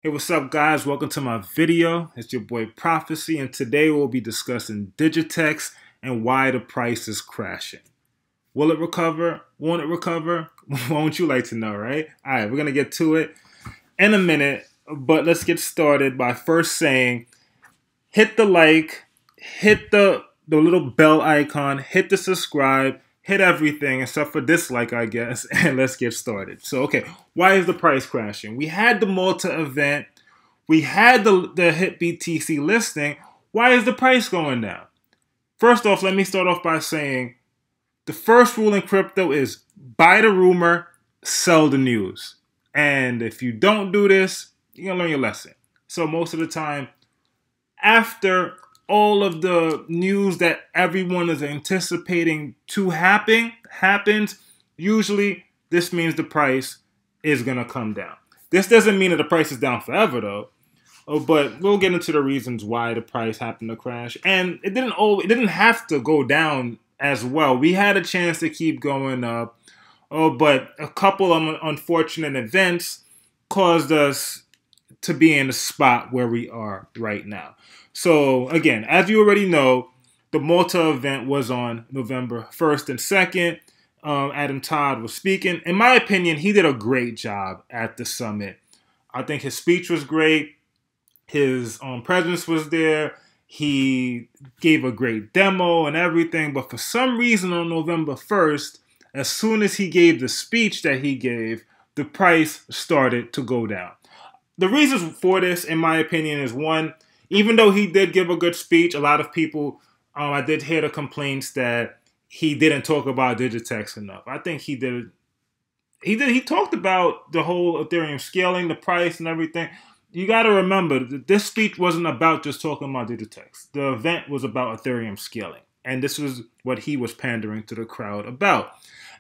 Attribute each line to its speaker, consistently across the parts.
Speaker 1: Hey, what's up, guys? Welcome to my video. It's your boy Prophecy, and today we'll be discussing Digitex and why the price is crashing. Will it recover? Won't it recover? Won't you like to know, right? All right, we're going to get to it in a minute, but let's get started by first saying hit the like, hit the little bell icon, hit the subscribe, hit everything except for dislike, I guess, and let's get started. So, okay, why is the price crashing? We had the Malta event. We had the hit BTC listing. Why is the price going down? First off, let me start off by saying the first rule in crypto is buy the rumor, sell the news. And if you don't do this, you're going to learn your lesson. So most of the time, after all of the news that everyone is anticipating to happens, usually this means the price is going to come down. This doesn't mean that the price is down forever, though. But we'll get into the reasons why the price happened to crash. And it didn't have to go down as well. We had a chance to keep going up. But a couple of unfortunate events caused us to be in the spot where we are right now. So, again, as you already know, the Malta event was on November 1st and 2nd. Todd was speaking. In my opinion, he did a great job at the summit. I think his speech was great. His presence was there. He gave a great demo and everything. But for some reason on November 1st, as soon as he gave the speech that he gave, the price started to go down. The reasons for this, in my opinion, is one, even though he did give a good speech, a lot of people, I did hear the complaints that he didn't talk about Digitex enough. I think he did. He talked about the whole Ethereum scaling, the price and everything. You got to remember that this speech wasn't about just talking about Digitex. The event was about Ethereum scaling. And this was what he was pandering to the crowd about.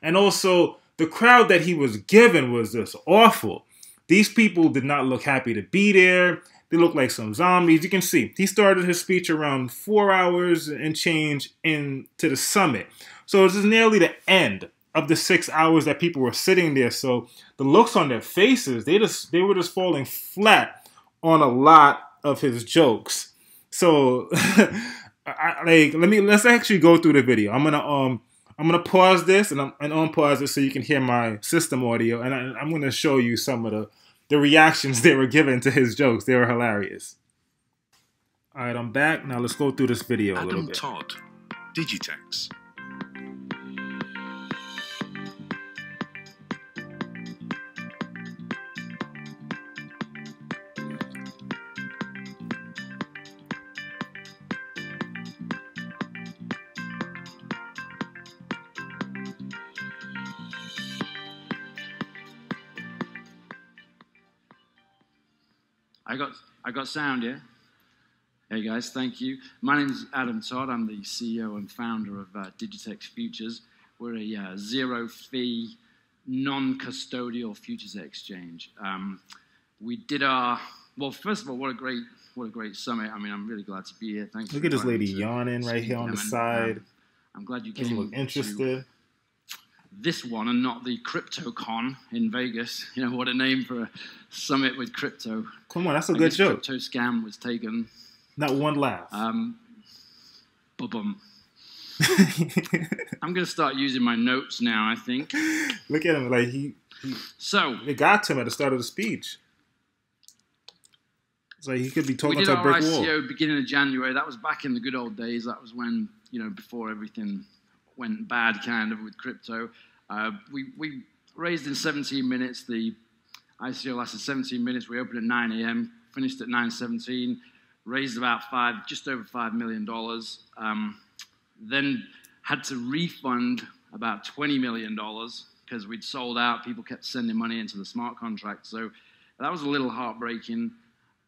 Speaker 1: And also, the crowd that he was given was just awful. These people did not look happy to be there. They looked like some zombies. You can see, he started his speech around 4 hours and change into the summit. So this is nearly the end of the 6 hours that people were sitting there. So the looks on their faces, they were just falling flat on a lot of his jokes. So let's actually go through the video. I'm gonna pause this and unpause it so you can hear my system audio, and I'm gonna show you some of the reactions they were giving to his jokes. They were hilarious. All right, I'm back. Now let's go through this video a little bit.
Speaker 2: Todd, Digitex.
Speaker 3: I got sound, yeah? Hey guys, thank you. My name is Todd. I'm the CEO and founder of Digitex Futures. We're a zero-fee, non-custodial futures exchange. We did well. First of all, what a great summit. I mean, I'm really glad to be here. Thanks.
Speaker 1: Look at this lady yawning right here on the side.
Speaker 3: I'm glad you came.
Speaker 1: Doesn't look interested.
Speaker 3: This one and not the CryptoCon in Vegas. You know, what a name for a summit with crypto.
Speaker 1: Come on, that's a good joke.
Speaker 3: Crypto scam was taken.
Speaker 1: Not one laugh.
Speaker 3: Bum. I'm going to start using my notes now, I think.
Speaker 1: Look at him, like it got to him at the start of the speech. It's like he could be talking to a brick wall.
Speaker 3: We did our ICO beginning of January. That was back in the good old days. That was when, before everything went bad kind of with crypto. We raised in 17 minutes. The ICO lasted 17 minutes. We opened at 9 a.m., finished at 9:17, raised about just over $5 million. Then had to refund about $20 million because we'd sold out. People kept sending money into the smart contract. So that was a little heartbreaking.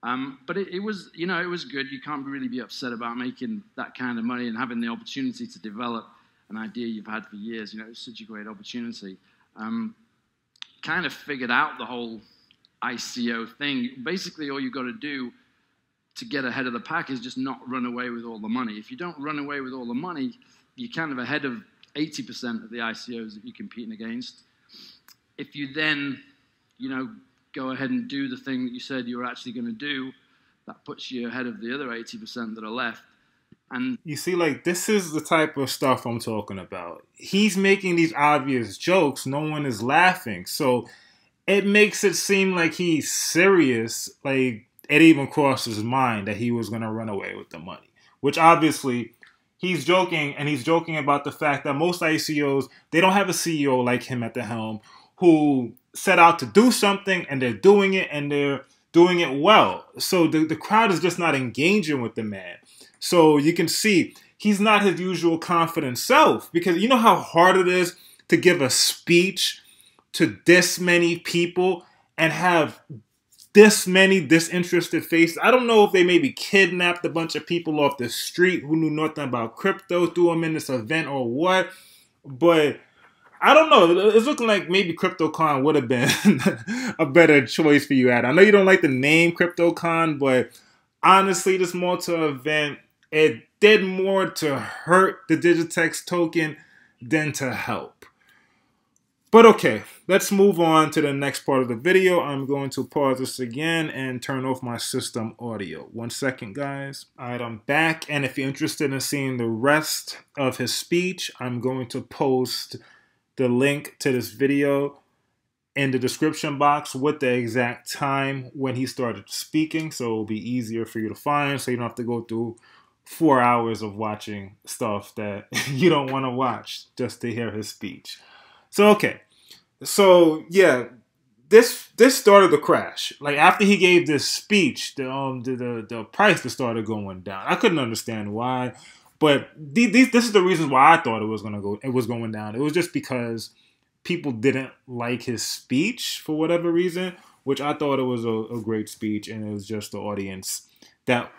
Speaker 3: But it was, it was good. You can't really be upset about making that kind of money and having the opportunity to develop an idea you've had for years. It was such a great opportunity. Kind of figured out the whole ICO thing. Basically, all you've got to do to get ahead of the pack is just not run away with all the money. If you don't run away with all the money, you're kind of ahead of 80% of the ICOs that you're competing against. If you then, go ahead and do the thing that you said you were actually going to do, that puts you ahead of the other 80% that are left. And
Speaker 1: you see, like, this is the type of stuff I'm talking about. He's making these obvious jokes. No one is laughing. So it makes it seem like he's serious. Like, it even crossed his mind that he was going to run away with the money. Which, obviously, he's joking. And he's joking about the fact that most ICOs, they don't have a CEO like him at the helm who set out to do something, and they're doing it, and they're doing it well. So the crowd is just not engaging with the man. So you can see he's not his usual confident self, because you know how hard it is to give a speech to this many people and have this many disinterested faces. I don't know if they maybe kidnapped a bunch of people off the street who knew nothing about crypto, threw them in this event or what, but I don't know. It's looking like maybe CryptoCon would have been a better choice for you, Adam. I know you don't like the name CryptoCon, but honestly, this Malta event, it did more to hurt the Digitex token than to help. But okay, let's move on to the next part of the video. I'm going to pause this again and turn off my system audio. 1 second, guys. All right, I'm back. And if you're interested in seeing the rest of his speech, I'm going to post the link to this video in the description box with the exact time when he started speaking. So it'll be easier for you to find, so you don't have to go through 4 hours of watching stuff that you don't want to watch just to hear his speech. So, okay. So, yeah, this started the crash. Like, after he gave this speech, the price just started going down. I couldn't understand why, but this is the reasons why I thought it was going down. It was just because people didn't like his speech for whatever reason, which I thought it was a great speech, and it was just the audience that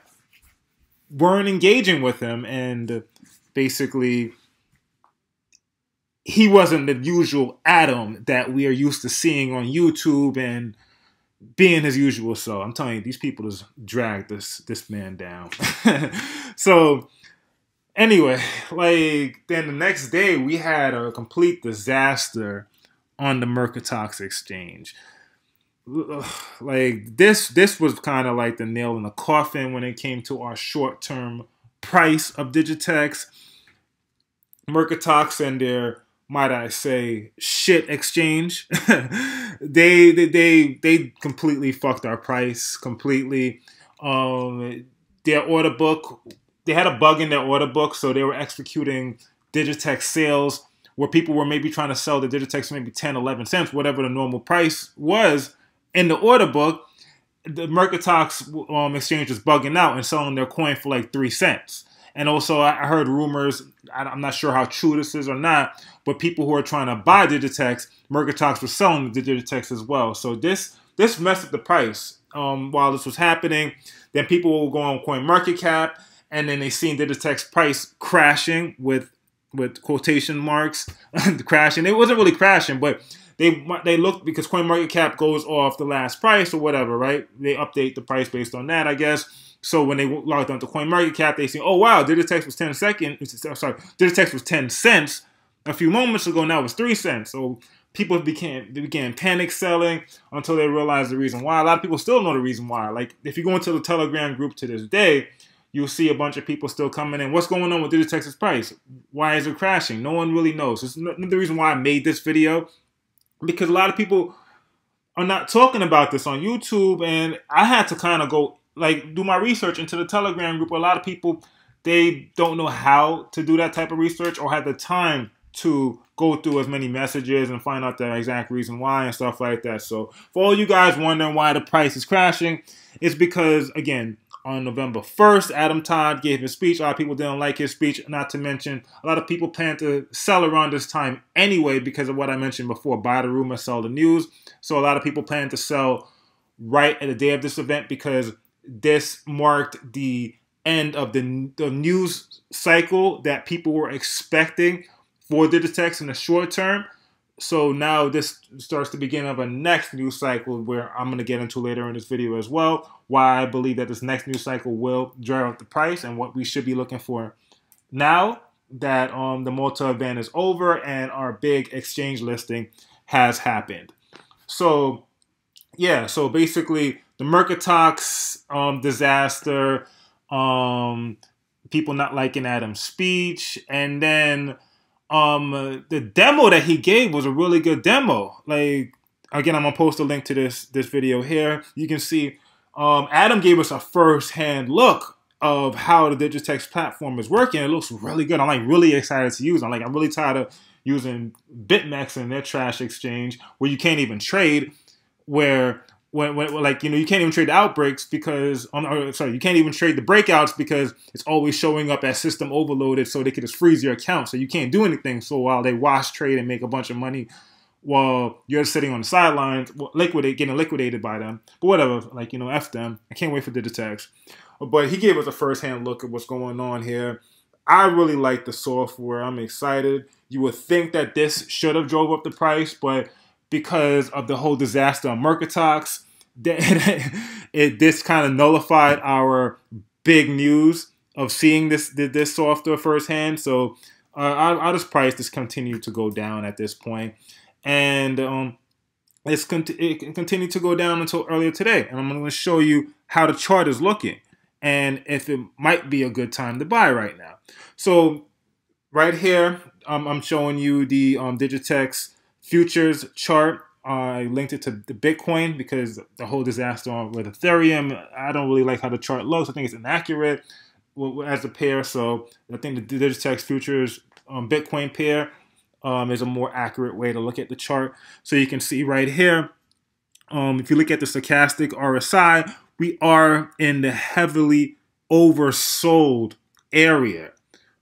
Speaker 1: weren't engaging with him, and basically he wasn't the usual Adam that we are used to seeing on YouTube and being his usual self. I'm telling you, these people just dragged this man down. So anyway, like, then the next day we had a complete disaster on the Mercatox exchange. Like, this was kind of like the nail in the coffin when it came to our short-term price of Digitex. Mercatox and their, might I say, shit exchange. they completely fucked our price completely. Their order book, they had a bug in their order book, so they were executing Digitex sales where people were maybe trying to sell the Digitex maybe 10, 11 cents, whatever the normal price was in the order book. The Mercatox exchange was bugging out and selling their coin for like 3 cents. And also, I heard rumors, I'm not sure how true this is or not, but people who are trying to buy Digitex, Mercatox was selling the Digitex as well. So this messed up the price while this was happening. Then people will go on CoinMarketCap, and then they seen Digitex price crashing with quotation marks, crashing. It wasn't really crashing, but they looked, because CoinMarketCap goes off the last price or whatever, right? They update the price based on that, I guess. So when they logged on to CoinMarketCap, they see, oh wow, Digitex was 10 cents a few moments ago. Now it's 3 cents. So people began panic selling until they realized the reason why. A lot of people still know the reason why. Like, if you go into the Telegram group to this day, you'll see a bunch of people still coming in. What's going on with Digitex's price? Why is it crashing? No one really knows. It's the reason why I made this video, because a lot of people are not talking about this on YouTube, and I had to kind of go, like, do my research into the Telegram group. A lot of people, they don't know how to do that type of research or have the time to go through as many messages and find out the exact reason why and stuff like that. So for all you guys wondering why the price is crashing, it's because, again, on November 1st, Adam Todd gave his speech. A lot of people didn't like his speech, not to mention a lot of people plan to sell around this time anyway because of what I mentioned before, buy the rumor, sell the news. So a lot of people plan to sell right at the day of this event because this marked the end of the news cycle that people were expecting for Digitex in the short term. So now this starts the beginning of a next news cycle where I'm going to get into later in this video as well, why I believe that this next news cycle will drive up the price and what we should be looking for now that the Malta event is over and our big exchange listing has happened. So yeah, so basically the Mercatox disaster, people not liking Adam's speech, and then the demo that he gave was a really good demo. Like, again, I'm gonna post a link to this video here. You can see Adam gave us a first-hand look of how the Digitex platform is working. It looks really good. I'm like really excited to use it. I'm really tired of using BitMEX and their trash exchange where you can't even trade, where when like, you know, you can't even trade the outbreaks because you can't even trade the breakouts because it's always showing up as system overloaded, so they could just freeze your account, so you can't do anything. So while they wash trade and make a bunch of money while you're sitting on the sidelines, getting liquidated by them. But whatever, like, you know, F them. I can't wait for Digitex. But he gave us a first-hand look at what's going on here. I really like the software. I'm excited. You would think that this should have drove up the price, but because of the whole disaster on Mercatox, this kind of nullified our big news of seeing this software firsthand. So I'll just price this continue to go down at this point. And it continued to go down until earlier today. And I'm going to show you how the chart is looking and if it might be a good time to buy right now. So right here, I'm showing you the Digitex futures chart. I linked it to the Bitcoin because the whole disaster with Ethereum, I don't really like how the chart looks. I think it's inaccurate as a pair. So I think the Digitex futures Bitcoin pair is a more accurate way to look at the chart. So you can see right here, if you look at the stochastic RSI, we are in the heavily oversold area.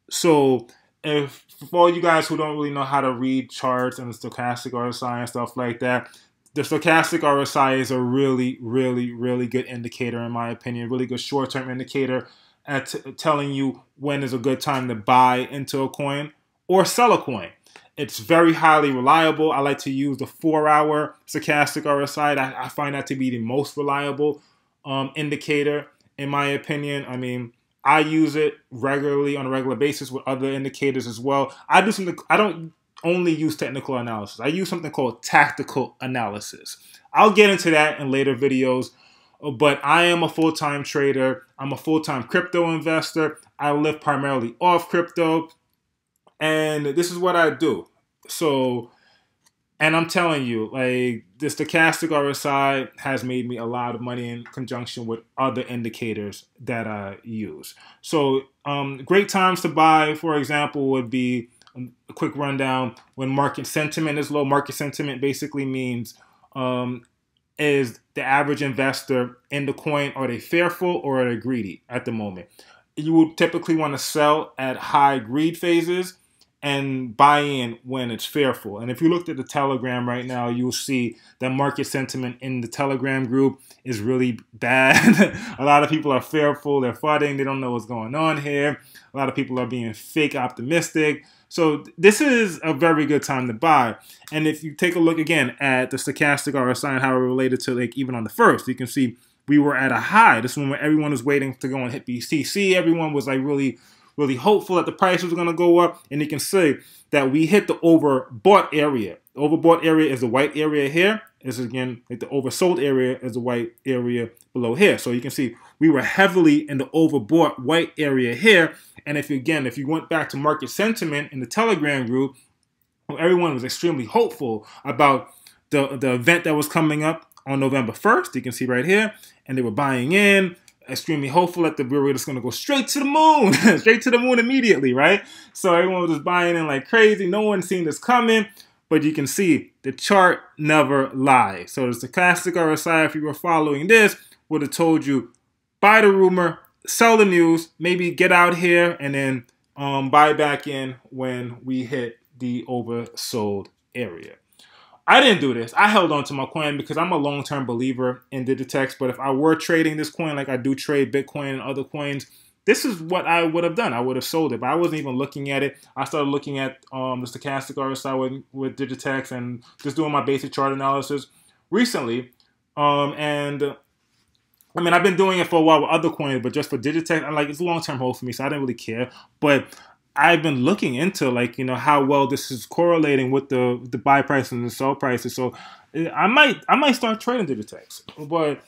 Speaker 1: So if for all you guys who don't really know how to read charts and the stochastic RSI and stuff like that, the stochastic RSI is a really, really, really good indicator, in my opinion, really good short-term indicator at telling you when is a good time to buy into a coin or sell a coin. It's very highly reliable. I like to use the 4-hour stochastic RSI. I find that to be the most reliable indicator, in my opinion. I mean, I use it regularly on a regular basis with other indicators as well. I don't only use technical analysis. I use something called tactical analysis. I'll get into that in later videos, but I am a full-time trader. I'm a full-time crypto investor. I live primarily off crypto, and this is what I do. So, and I'm telling you, like, the stochastic RSI has made me a lot of money in conjunction with other indicators that I use. So great times to buy, for example, would be a quick rundown when market sentiment is low. Market sentiment basically means is the average investor in the coin, are they fearful or are they greedy at the moment? You would typically want to sell at high greed phases and buy in when it's fearful. And if you looked at the Telegram right now, you'll see that market sentiment in the Telegram group is really bad. A lot of people are fearful, they're fighting, they don't know what's going on here. A lot of people are being fake optimistic. So this is a very good time to buy. And if you take a look again at the stochastic RSI and how it related to, like, even on the first, you can see we were at a high. This is when everyone was waiting to go and hit BTC. Everyone was like really hopeful that the price was going to go up, and you can see that we hit the overbought area. The overbought area is the white area here. This is, again, like the oversold area is the white area below here. So you can see we were heavily in the overbought white area here. And if you went back to market sentiment in the Telegram group, everyone was extremely hopeful about the event that was coming up on November 1st. You can see right here, and they were buying in, extremely hopeful that we were just going to go straight to the moon, straight to the moon immediately, right? So everyone was just buying in like crazy. No one seen this coming, but you can see the chart never lies. So the stochastic RSI, if you were following this, would have told you buy the rumor, sell the news, maybe get out here, and then buy back in when we hit the oversold area. I didn't do this. I held on to my coin because I'm a long-term believer in Digitex. But if I were trading this coin like I do trade Bitcoin and other coins, this is what I would have done. I would have sold it. But I wasn't even looking at it. I started looking at the stochastic RSI with Digitex and just doing my basic chart analysis recently. And I mean, I've been doing it for a while with other coins, but just for Digitex, it's a long-term hold for me, so I didn't really care. But I've been looking into, like, how well this is correlating with the buy price and the sell prices. So I might start trading Digitex. But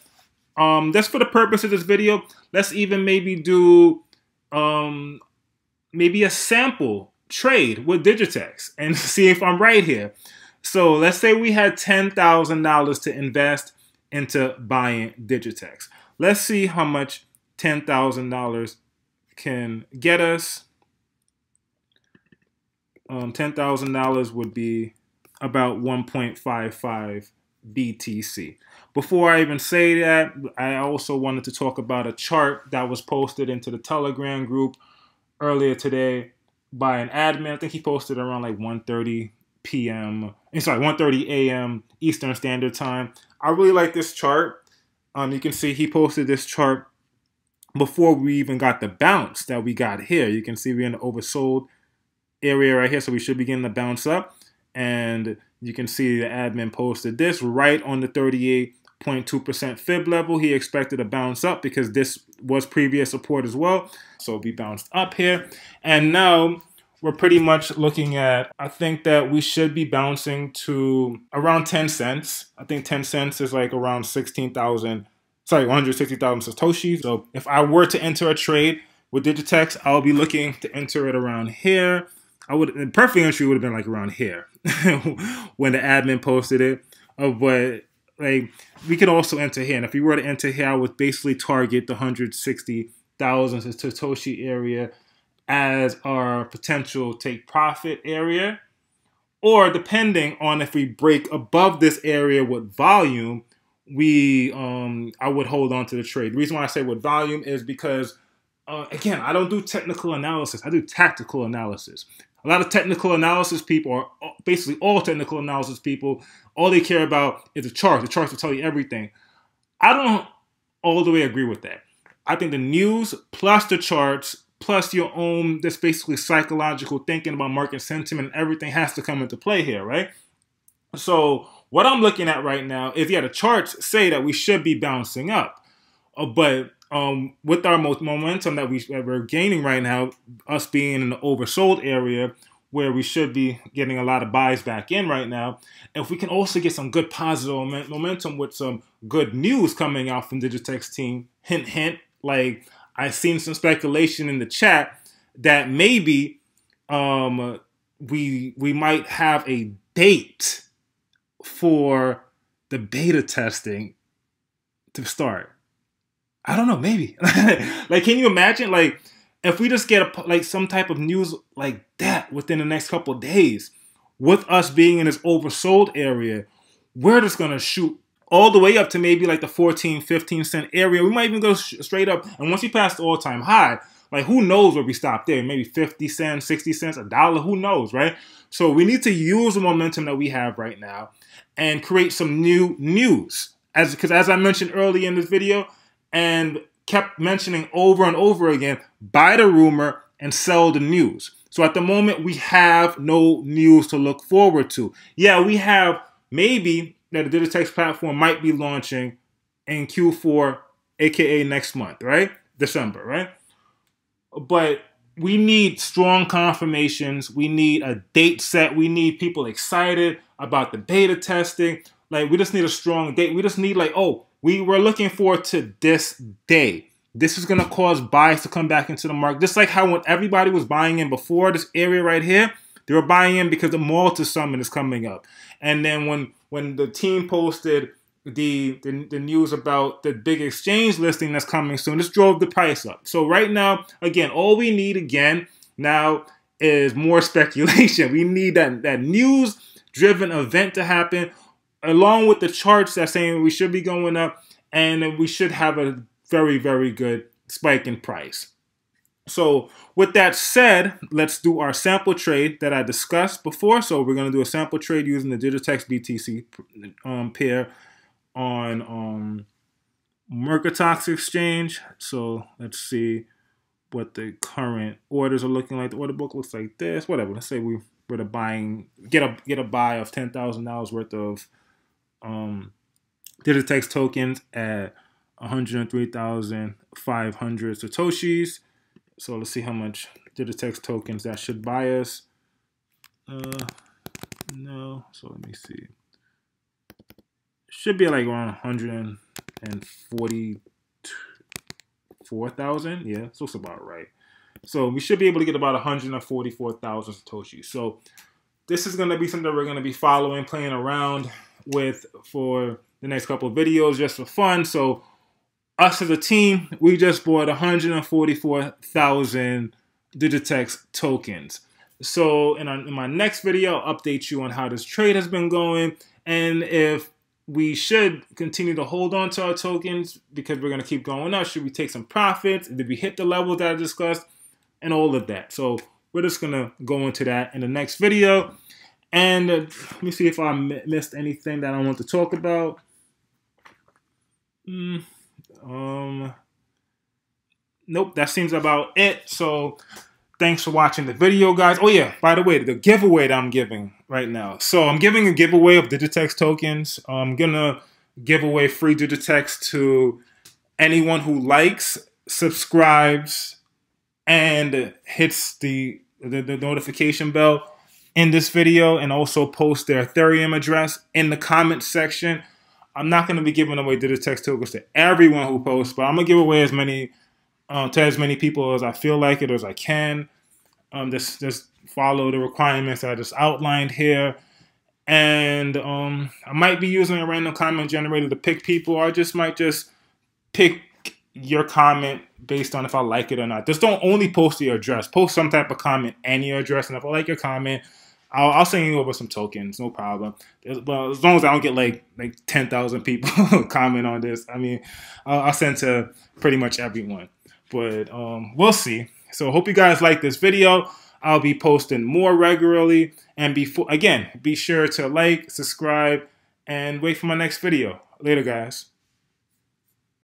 Speaker 1: just for the purpose of this video, let's even maybe do maybe a sample trade with Digitex and see if I'm right here. So let's say we had $10,000 to invest into buying Digitex. Let's see how much $10,000 can get us. $10,000 would be about 1.55 BTC. Before I even say that, I also wanted to talk about a chart that was posted into the Telegram group earlier today by an admin. I think he posted around like 1:30 p.m. Sorry, 1:30 a.m. Eastern Standard Time. I really like this chart. You can see he posted this chart before we even got the bounce that we got here. You can see we're in the oversold area right here, so we should be getting the bounce up. And you can see the admin posted this right on the 38.2% fib level. He expected a bounce up because this was previous support as well. So we bounced up here. And now we're pretty much looking at, I think that we should be bouncing to around 10 cents. I think 10 cents is like around 160,000 Satoshis. So if I were to enter a trade with Digitex, I'll be looking to enter it around here. The perfect entry would have been like around here when the admin posted it. But like, we could also enter here. And if we were to enter here, I would basically target the 160,000 Satoshi area as our potential take profit area. Or depending on if we break above this area with volume, I would hold on to the trade. The reason why I say with volume is because, again, I don't do technical analysis. I do tactical analysis. A lot of technical analysis people, or basically all technical analysis people, all they care about is the chart. The charts will tell you everything. I don't all the way agree with that. I think the news plus the charts plus your own, this basically psychological thinking about market sentiment and everything has to come into play here, right? So what I'm looking at right now is, yeah, the charts say that we should be bouncing up. But with our momentum that we're gaining right now, us being in the oversold area where we should be getting a lot of buys back in right now, if we can also get some good positive momentum with some good news coming out from Digitex team, hint, hint, like I've seen some speculation in the chat that maybe we might have a date for the beta testing to start. I don't know, maybe. Like, can you imagine, like, if we just get some type of news like that within the next couple of days, with us being in this oversold area, we're just gonna shoot all the way up to maybe like the 14, 15 cent area. We might even go straight up. And once we pass the all-time high, like, who knows where we stop there? Maybe 50 cents, 60 cents, $1, who knows, right? So we need to use the momentum that we have right now and create some new news. Because as I mentioned earlier in this video, and kept mentioning over and over again, buy the rumor and sell the news. So at the moment, we have no news to look forward to. Yeah, we have maybe that the Digitex platform might be launching in Q4, aka next month, right? December, right? But we need strong confirmations. We need a date set. We need people excited about the beta testing. Like, we just need a strong date. We just need, like, oh, we were looking forward to this day. This is going to cause buys to come back into the market. Just like how when everybody was buying in before, this area right here, they were buying in because the Malta summit is coming up. And then when the team posted the news about the big exchange listing that's coming soon, this drove the price up. So right now, again, all we need again now is more speculation. We need that news-driven event to happen, along with the charts that's saying we should be going up, and we should have a very, very good spike in price. So with that said, let's do our sample trade that I discussed before. So we're going to do a sample trade using the Digitex BTC pair on Mercatox exchange. So let's see what the current orders are looking like. The order book looks like this. Whatever. Let's say we were to get a buy of $10,000 worth of Digitex tokens at 103,500 Satoshis. So let's see how much Digitex tokens that should buy us. No, so let me see. Should be like around 144,000. Yeah, this looks about right. So we should be able to get about 144,000 Satoshi. So this is going to be something we're going to be following, playing around with for the next couple of videos just for fun. So us as a team, we just bought 144,000 Digitex tokens. So in my next video, I'll update you on how this trade has been going and if we should continue to hold on to our tokens because we're going to keep going up. Should we take some profits? Did we hit the levels that I discussed? And all of that. So we're just going to go into that in the next video. And let me see if I missed anything that I want to talk about. Nope, that seems about it. So thanks for watching the video, guys. Oh yeah, by the way, the giveaway that I'm giving right now. So I'm giving a giveaway of Digitex tokens. I'm gonna give away free Digitex to anyone who likes, subscribes, and hits the notification bell in this video, and also post their Ethereum address in the comment section. I'm not going to be giving away Digitex tokens to everyone who posts, but I'm going to give away as many to as many people as I feel like it, as I can. Just follow the requirements that I just outlined here. And I might be using a random comment generator to pick people, or I might just pick your comment based on if I like it or not. Just don't only post your address. Post some type of comment and your address, and if I like your comment, I'll send you over some tokens, no problem. But as long as I don't get like 10,000 people comment on this, I mean, I'll send to pretty much everyone. But we'll see. So hope you guys like this video. I'll be posting more regularly, and be sure to like, subscribe, and wait for my next video. Later, guys.